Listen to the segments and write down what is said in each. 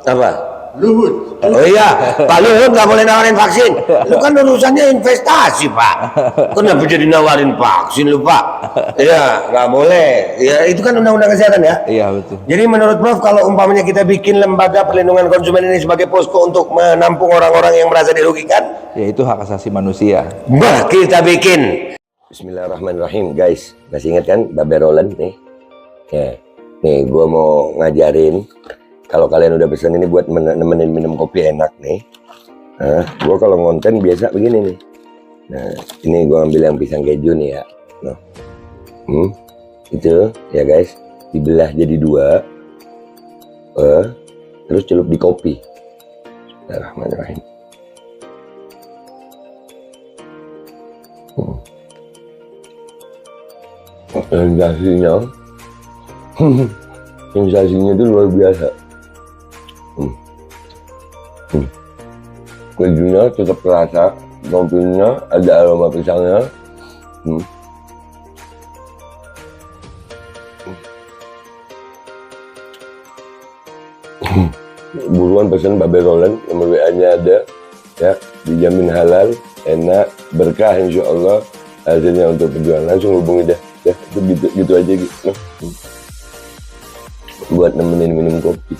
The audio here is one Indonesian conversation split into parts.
Apa? Luhut. Oh iya, Pak Luhut nggak boleh nawarin vaksin. Lu kan urusannya investasi, Pak. Kenapa jadi nawarin vaksin lu, Pak? Iya, nggak boleh. Ya itu kan undang-undang kesehatan ya. Iya betul. Jadi menurut Prof, kalau umpamanya kita bikin lembaga perlindungan konsumen ini sebagai posko untuk menampung orang-orang yang merasa dirugikan, Ya itu hak asasi manusia. bah kita bikin. Bismillahirrahmanirrahim, guys. Masih ingat kan Babe Roland nih? Ya, nih gua mau ngajarin. Kalau kalian udah pesan ini buat nemenin minum kopi enak nih. Nah, gua kalau ngonten biasa begini nih. Nah, ini gua ambil yang pisang keju nih ya. Nah, itu ya guys, dibelah jadi dua. Terus celup di kopi. Bismillahirrahmanirrahim. Sensasinya itu luar biasa. Kejunya tetap terasa, kopinya ada aroma pisangnya. Buruan pesan Babe Roland, nomor WA-nya ada ya, dijamin halal, enak, berkah insya Allah hasilnya untuk perjuangan. Langsung hubungi dah ya, itu gitu aja gitu. Buat nemenin minum kopi.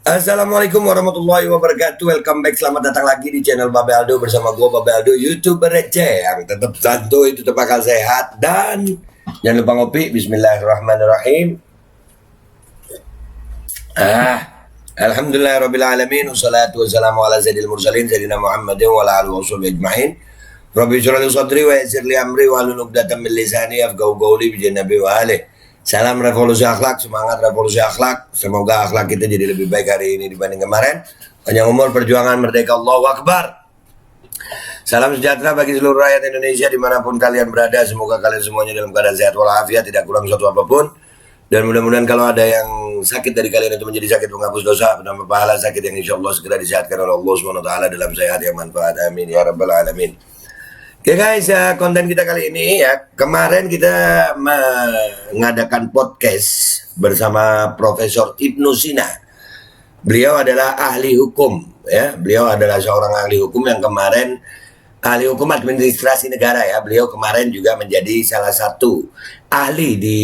Assalamualaikum warahmatullahi wabarakatuh. Welcome back, selamat datang lagi di channel Babe Aldo bersama gue Babe Aldo, YouTuber receh yang tetap santuy, tetap bakal sehat, dan jangan lupa ngopi. Bismillahirrahmanirrahim. Alhamdulillahirabbil alamin, wassalatu wassalamu ala sayyidil mursalin sayyidina Muhammadin wa ala alihi washabihi ajmain. Rabbi shrah li sadri wa yassir li amri wa hlul 'uqdatam min lisani yafqahu qawli bi nabi wa alihi. Salam revolusi akhlak, semangat revolusi akhlak. Semoga akhlak kita jadi lebih baik hari ini dibanding kemarin. Panjang umur, perjuangan, merdeka, Allahu Akbar. Salam sejahtera bagi seluruh rakyat Indonesia dimanapun kalian berada. Semoga kalian semuanya dalam keadaan sehat walafiat, tidak kurang suatu apapun. Dan mudah-mudahan kalau ada yang sakit dari kalian itu menjadi sakit menghapus dosa, menambah pahala sakit yang insya Allah segera disehatkan oleh Allah SWT dalam sehat yang manfaat. Amin ya rabbal alamin. Oke guys, konten kita kali ini ya, kemarin kita mengadakan podcast bersama Profesor Ibnu Sina. Beliau adalah ahli hukum ya, beliau adalah seorang ahli hukum yang kemarin ahli hukum administrasi negara ya. Beliau kemarin juga menjadi salah satu ahli di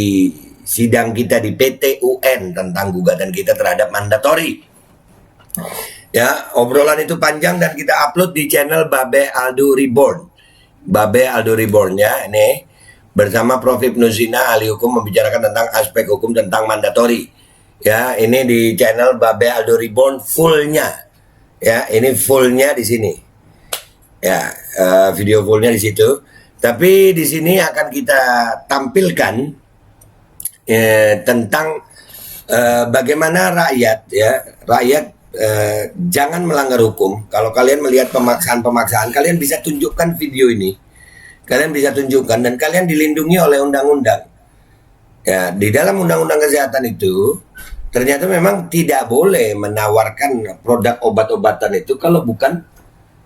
sidang kita di PT UN tentang gugatan kita terhadap mandatori. Ya, obrolan itu panjang dan kita upload di channel Babe Aldo Reborn. Babe Aldo Reborn-nya ini bersama Prof. Ibnu Sina, ahli hukum, membicarakan tentang aspek hukum tentang mandatori. Ya, ini di channel Babe Aldo Reborn fullnya. Ya, ini fullnya di sini. Ya, video fullnya di situ. Tapi di sini akan kita tampilkan tentang bagaimana rakyat jangan melanggar hukum. Kalau kalian melihat pemaksaan-pemaksaan, kalian bisa tunjukkan video ini. Kalian bisa tunjukkan dan kalian dilindungi oleh undang-undang. Ya, di dalam undang-undang kesehatan itu ternyata memang tidak boleh menawarkan produk obat-obatan itu kalau bukan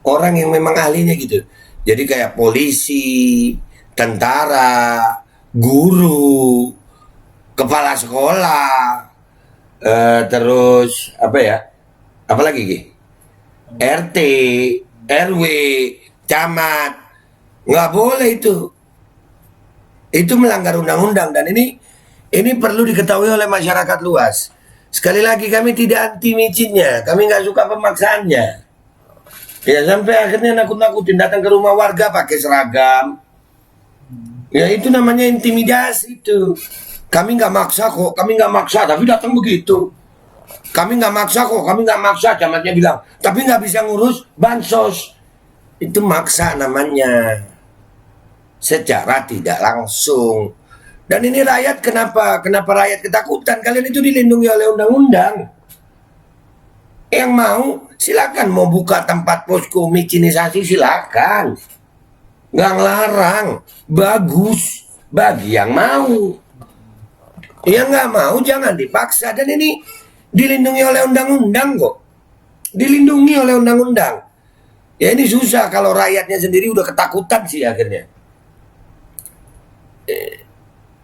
orang yang memang ahlinya gitu. Jadi kayak polisi, tentara, guru, kepala sekolah, terus apa ya? Apalagi Ki? RT, RW, camat, nggak boleh itu. Itu melanggar undang-undang dan ini perlu diketahui oleh masyarakat luas. Sekali lagi kami tidak anti micinnya, kami nggak suka pemaksaannya. Ya sampai akhirnya nakut-nakutin datang ke rumah warga pakai seragam. Ya itu namanya intimidasi itu. Kami nggak maksa kok, kami nggak maksa tapi datang begitu. Kami nggak maksa kok, kami nggak maksa, camatnya bilang. Tapi nggak bisa ngurus bansos. Itu maksa namanya. Secara tidak langsung. Dan ini rakyat kenapa rakyat ketakutan? Kalian itu dilindungi oleh undang-undang. Yang mau silakan mau buka tempat posko micinisasi silakan. Nggak ngelarang, bagus bagi yang mau. Yang nggak mau jangan dipaksa, dan ini dilindungi oleh undang-undang kok. Dilindungi oleh undang-undang. Ya ini susah kalau rakyatnya sendiri udah ketakutan sih akhirnya.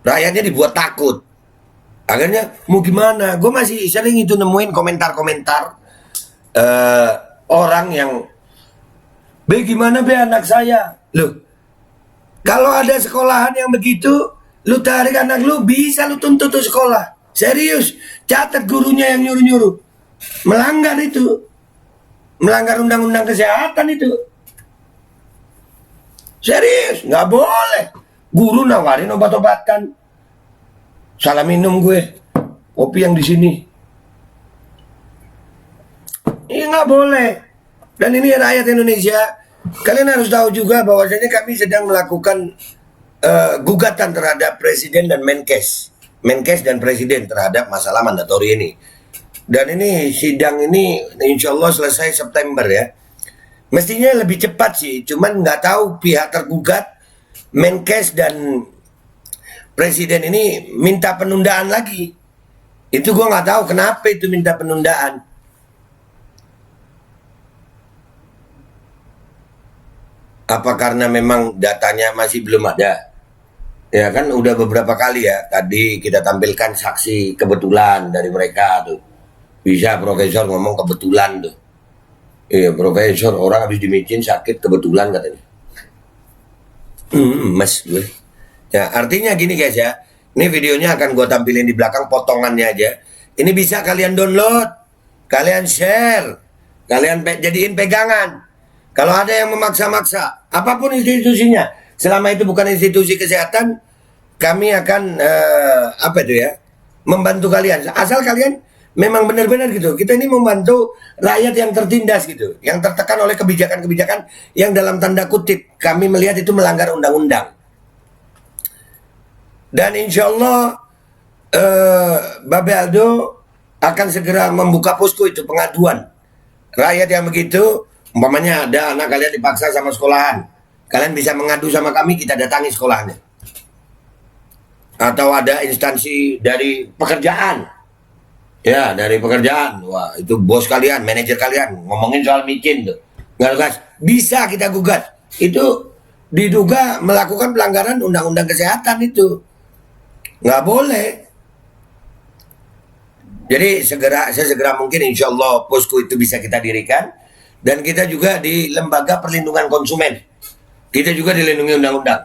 Rakyatnya dibuat takut. Akhirnya mau gimana? Gue masih sering itu nemuin komentar-komentar orang yang, "Gimana anak saya?" Loh, kalau ada sekolahan yang begitu, lu tarik anak lu, bisa lu tuntut tuh sekolah. Serius, catat gurunya yang nyuruh-nyuruh. Melanggar itu. Melanggar undang-undang kesehatan itu. Serius, nggak boleh. Guru nawarin obat-obatan. Salah minum gue, kopi yang di sini. Ini nggak boleh. Dan ini rakyat Indonesia, kalian harus tahu juga bahwasanya kami sedang melakukan gugatan terhadap Presiden dan Menkes dan Presiden terhadap masalah mandatori ini. Dan ini sidang ini insya Allah selesai September ya. Mestinya lebih cepat sih, cuman nggak tahu pihak tergugat Menkes dan Presiden ini minta penundaan lagi. Itu gue nggak tahu kenapa itu minta penundaan. Apa karena memang datanya masih belum ada? Ya kan udah beberapa kali ya tadi kita tampilkan saksi kebetulan dari mereka tuh. Bisa profesor ngomong kebetulan tuh. Iya profesor, orang habis dimicin sakit kebetulan katanya. Mas gue. Ya artinya gini guys ya. Ini videonya akan gue tampilin di belakang potongannya aja. Ini bisa kalian download, kalian share, kalian jadiin pegangan. Kalau ada yang memaksa-maksa, apapun institusinya, selama itu bukan institusi kesehatan, kami akan apa itu ya, membantu kalian. Asal kalian memang benar-benar gitu. Kita ini membantu rakyat yang tertindas gitu, yang tertekan oleh kebijakan-kebijakan yang dalam tanda kutip kami melihat itu melanggar undang-undang. Dan insya Allah Babe Aldo akan segera membuka posko itu pengaduan rakyat yang begitu. Umpamanya ada anak kalian dipaksa sama sekolahan, kalian bisa mengadu sama kami, kita datangi sekolahnya. Atau ada instansi dari pekerjaan, ya dari pekerjaan, wah itu bos kalian, manajer kalian ngomongin soal micin tuh, nggak bisa kita gugat. Itu diduga melakukan pelanggaran undang-undang kesehatan itu, nggak boleh. Jadi sesegera mungkin insya Allah posko itu bisa kita dirikan. Dan kita juga di Lembaga Perlindungan Konsumen, kita juga dilindungi undang-undang.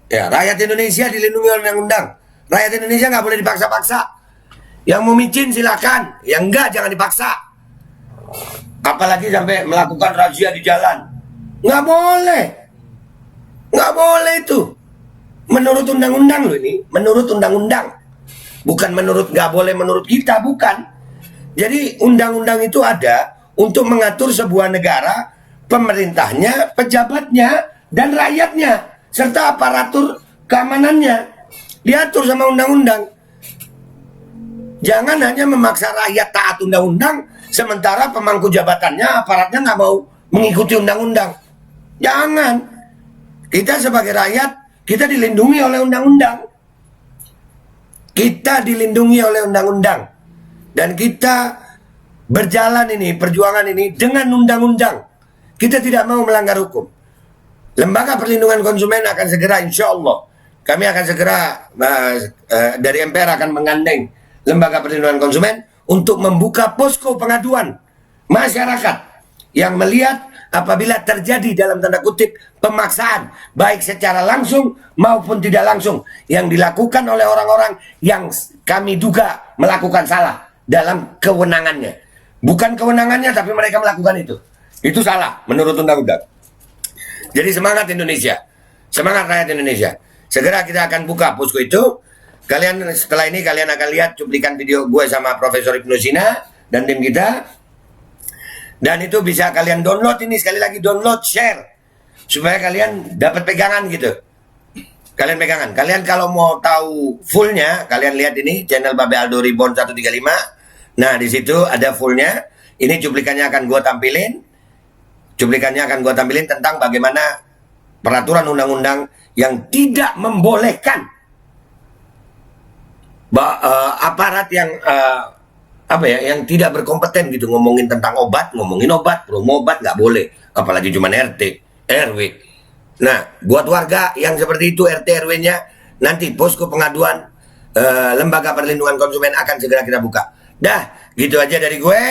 Ya, rakyat Indonesia dilindungi undang-undang. Rakyat Indonesia nggak boleh dipaksa-paksa. Yang mau micin silakan, yang enggak jangan dipaksa. Apalagi sampai melakukan razia di jalan, nggak boleh, nggak boleh itu. Menurut undang-undang loh ini, menurut undang-undang, bukan menurut nggak boleh menurut kita, bukan. Jadi undang-undang itu ada untuk mengatur sebuah negara, pemerintahnya, pejabatnya, dan rakyatnya, serta aparatur keamanannya. Diatur sama undang-undang. Jangan hanya memaksa rakyat taat undang-undang, sementara pemangku jabatannya, aparatnya nggak mau mengikuti undang-undang. Jangan. Kita sebagai rakyat, kita dilindungi oleh undang-undang. Kita dilindungi oleh undang-undang. Dan kita berjalan ini, perjuangan ini dengan undang-undang. Kita tidak mau melanggar hukum. Lembaga Perlindungan Konsumen akan segera, insya Allah, kami akan segera dari MPR akan menggandeng Lembaga Perlindungan Konsumen untuk membuka posko pengaduan masyarakat yang melihat apabila terjadi dalam tanda kutip pemaksaan, baik secara langsung maupun tidak langsung, yang dilakukan oleh orang-orang yang kami duga melakukan salah dalam kewenangannya. Bukan kewenangannya, tapi mereka melakukan itu. Itu salah menurut undang-undang. Jadi semangat Indonesia, semangat rakyat Indonesia. Segera kita akan buka posko itu. Kalian setelah ini kalian akan lihat cuplikan video gue sama Profesor Ibnu Sina dan tim kita. Dan itu bisa kalian download ini, sekali lagi download, share, supaya kalian dapat pegangan gitu. Kalian pegangan. Kalian kalau mau tahu fullnya, kalian lihat ini channel Babe Aldo Reborn 135. Nah di situ ada fullnya. Ini cuplikannya akan gue tampilin. Cuplikannya akan gue tampilin tentang bagaimana peraturan undang-undang yang tidak membolehkan aparat yang yang tidak berkompeten gitu ngomongin tentang obat, promo obat nggak boleh, apalagi cuma RT, RW. Nah, buat warga yang seperti itu RT RW-nya, nanti posko pengaduan Lembaga Perlindungan Konsumen akan segera kita buka. Dah, gitu aja dari gue.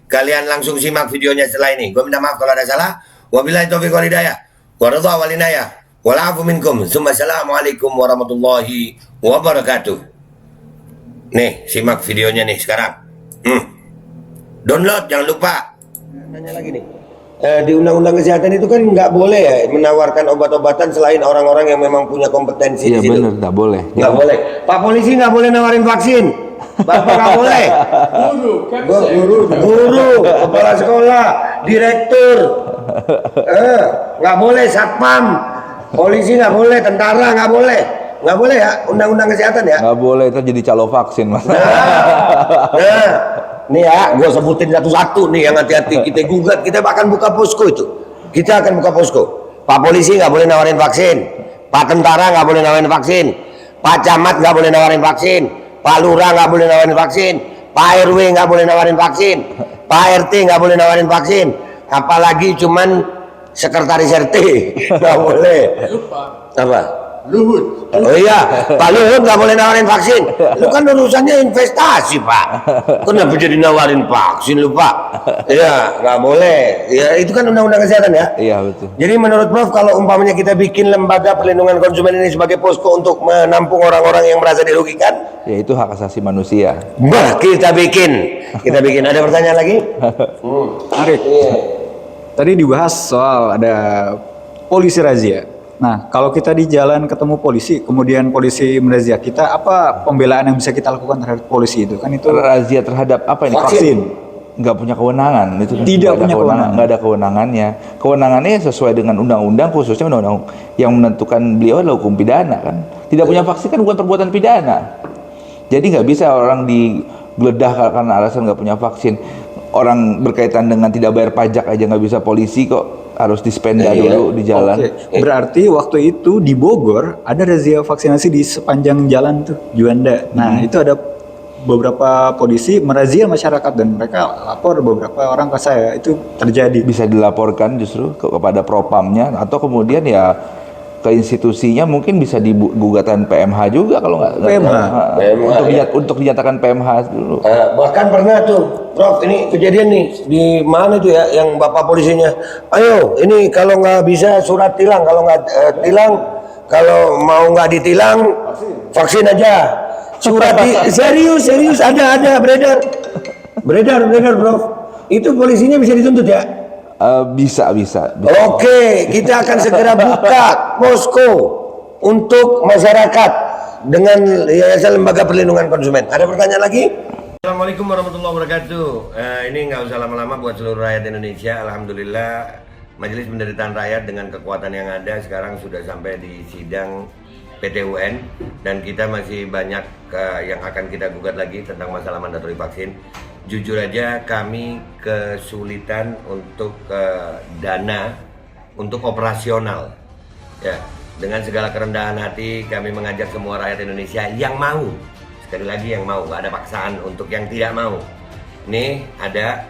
Kalian langsung simak videonya setelah ini. Gue minta maaf kalau ada salah. Wabillahi taufiq wal hidayah. Wa ridha wal inayah. Wal afu minkum. Assalamualaikum warahmatullahi wabarakatuh. Nih, simak videonya nih sekarang. Download, jangan lupa. Nanya lagi nih. Di Undang-Undang Kesehatan itu kan nggak boleh ya menawarkan obat-obatan selain orang-orang yang memang punya kompetensi. Iya benar, nggak boleh. Nggak boleh. Pak polisi nggak boleh nawarin vaksin. Bapak nggak boleh. Guru, kepala sekolah, direktur, nggak boleh. Satpam, polisi nggak boleh, tentara nggak boleh. Nggak boleh ya, Undang-Undang Kesehatan ya. Nggak boleh, itu jadi calo vaksin mas. Nih ya, gue sebutin satu-satu nih yang hati-hati. Kita gugat, kita akan buka posko itu. Kita akan buka posko. Pak polisi nggak boleh nawarin vaksin. Pak tentara nggak boleh nawarin vaksin. Pak camat nggak boleh nawarin vaksin. Pak lurah nggak boleh nawarin vaksin. Pak RW nggak boleh nawarin vaksin. Pak RT nggak boleh nawarin vaksin. Apalagi cuman sekretaris RT nggak boleh. Apa? Luhut. Oh iya, Pak Luhut nggak boleh nawarin vaksin. Lu kan urusannya investasi, Pak. Kenapa jadi nawarin vaksin lu, Pak? Iya, nggak boleh. Ya itu kan Undang-Undang Kesehatan ya. Iya betul. Jadi menurut Prof, kalau umpamanya kita bikin Lembaga Perlindungan Konsumen ini sebagai posko untuk menampung orang-orang yang merasa dirugikan, Ya itu hak asasi manusia. bah kita bikin. Ada pertanyaan lagi? Arif, tadi dibahas soal ada polisi razia. Nah, kalau kita di jalan ketemu polisi, kemudian polisi merazia kita, apa pembelaan yang bisa kita lakukan terhadap polisi itu? Kan itu Razia terhadap apa ini? vaksin. Nggak punya kewenangan. Itu Tidak punya kewenangan. Nggak ada kewenangannya. Kewenangannya sesuai dengan undang-undang, khususnya undang-undang yang menentukan beliau adalah hukum pidana kan. Tidak punya vaksin kan bukan perbuatan pidana. Jadi nggak bisa orang digeledah karena alasan nggak punya vaksin. Orang berkaitan dengan tidak bayar pajak aja nggak bisa, polisi kok harus dispenda dulu di jalan. Oke. Berarti waktu itu di Bogor ada razia vaksinasi di sepanjang jalan tuh Juanda. Nah, itu ada beberapa polisi merazia masyarakat dan mereka lapor beberapa orang ke saya. Itu terjadi. Bisa dilaporkan justru kepada propamnya atau kemudian ya ke institusinya, mungkin bisa digugatan PMH juga kalau nggak PMH untuk dinyatakan PMH dulu. Bahkan pernah tuh, Prof, ini kejadian nih di mana tuh ya, yang bapak polisinya, ayo ini kalau nggak bisa surat tilang, kalau nggak tilang, kalau mau nggak ditilang vaksin aja. Surat serius ada beredar Prof. Itu polisinya bisa dituntut ya? Bisa. Oke, kita akan segera buka posko untuk masyarakat dengan Yayasan Lembaga Perlindungan Konsumen. Ada pertanyaan lagi? Assalamualaikum warahmatullahi wabarakatuh. Ini nggak usah lama-lama buat seluruh rakyat Indonesia. Alhamdulillah, Majelis Penderitaan Rakyat dengan kekuatan yang ada sekarang sudah sampai di sidang PT UN dan kita masih banyak yang akan kita gugat lagi tentang masalah mandatori vaksin. Jujur aja kami kesulitan untuk dana untuk operasional. Ya, dengan segala kerendahan hati kami mengajak semua rakyat Indonesia yang mau, sekali lagi yang mau, gak ada paksaan untuk yang tidak mau. Nih ada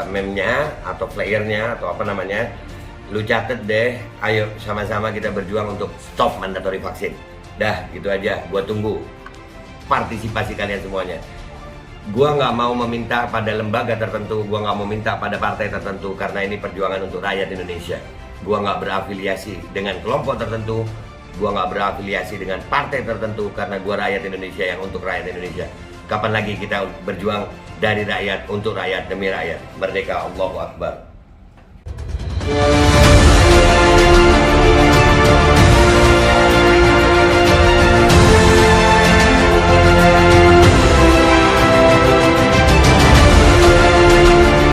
meme-nya atau flyernya atau apa namanya, lu catet deh, ayo sama-sama kita berjuang untuk stop mandatory vaksin. Dah gitu aja, gua tunggu partisipasi kalian semuanya. Gua nggak mau meminta pada lembaga tertentu, gua nggak mau minta pada partai tertentu, karena ini perjuangan untuk rakyat Indonesia. Gua nggak berafiliasi dengan kelompok tertentu, gua nggak berafiliasi dengan partai tertentu, karena gua rakyat Indonesia yang untuk rakyat Indonesia. Kapan lagi kita berjuang dari rakyat untuk rakyat demi rakyat? Merdeka, Allahu Akbar.